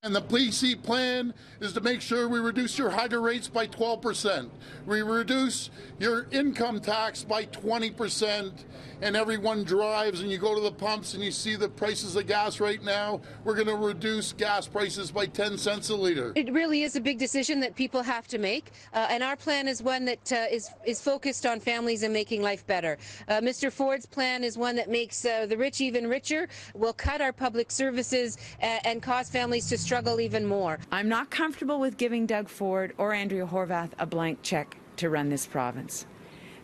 And the BC plan is to make sure we reduce your hydro rates by 12%. We reduce your income tax by 20%, and everyone drives and you go to the pumps and you see the prices of gas right now. We're going to reduce gas prices by 10 cents a litre. It really is a big decision that people have to make, and our plan is one that is focused on families and making life better. Mr. Ford's plan is one that makes the rich even richer, will cut our public services and cause families to struggle even more. I'm not comfortable with giving Doug Ford or Andrea Horwath a blank check to run this province.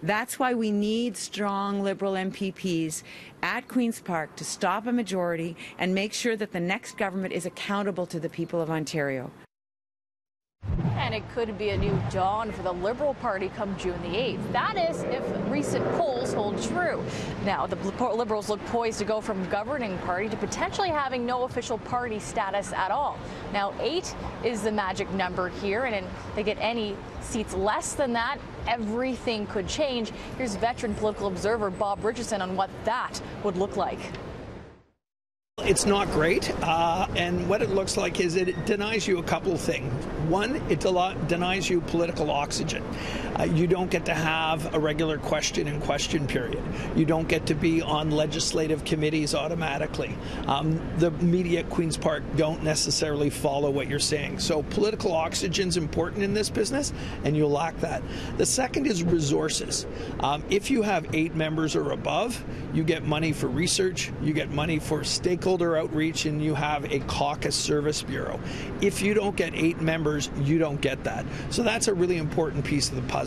That's why we need strong Liberal MPPs at Queen's Park to stop a majority and make sure that the next government is accountable to the people of Ontario. And it could be a new dawn for the Liberal Party come June the 8th. That is, if recent polls hold true. Now, the Liberals look poised to go from governing party to potentially having no official party status at all. Now, 8 is the magic number here, and if they get any seats less than that, everything could change. Here's veteran political observer Bob Richardson on what that would look like. It's not great, and what it looks like is it denies you a couple of things. One, it denies you political oxygen. You don't get to have a regular question and question period. You don't get to be on legislative committees automatically. The media at Queen's Park don't necessarily follow what you're saying. So political oxygen is important in this business, and you'll lack that. The second is resources. If you have 8 members or above, you get money for research, you get money for stakeholder outreach, and you have a caucus service bureau. If you don't get 8 members, you don't get that. So that's a really important piece of the puzzle.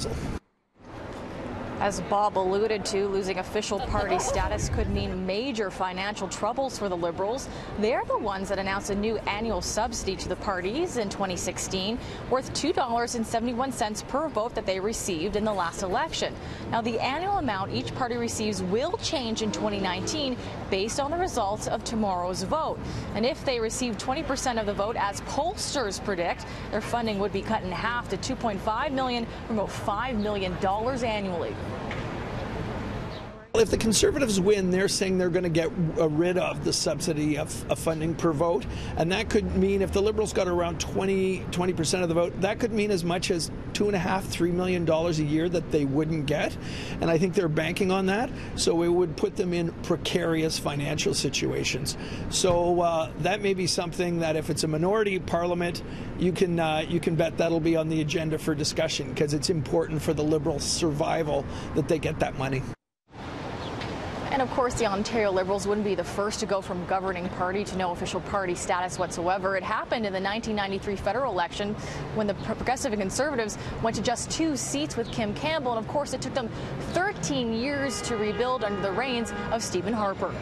As Bob alluded to, losing official party status could mean major financial troubles for the Liberals. They're the ones that announced a new annual subsidy to the parties in 2016, worth $2.71 per vote that they received in the last election. Now, the annual amount each party receives will change in 2019 based on the results of tomorrow's vote. And if they receive 20% of the vote, as pollsters predict, their funding would be cut in half to $2.5 million from about $5 million annually. If the Conservatives win, they're saying they're going to get rid of the subsidy of funding per vote, and that could mean if the Liberals got around 20% of the vote, that could mean as much as $2.5–3 million a year that they wouldn't get, and I think they're banking on that, so it would put them in precarious financial situations. So that may be something that if it's a minority parliament, you can bet that'll be on the agenda for discussion, because it's important for the Liberal survival that they get that money. And of course, the Ontario Liberals wouldn't be the first to go from governing party to no official party status whatsoever. It happened in the 1993 federal election when the Progressive and Conservatives went to just 2 seats with Kim Campbell. And of course, it took them 13 years to rebuild under the reins of Stephen Harper.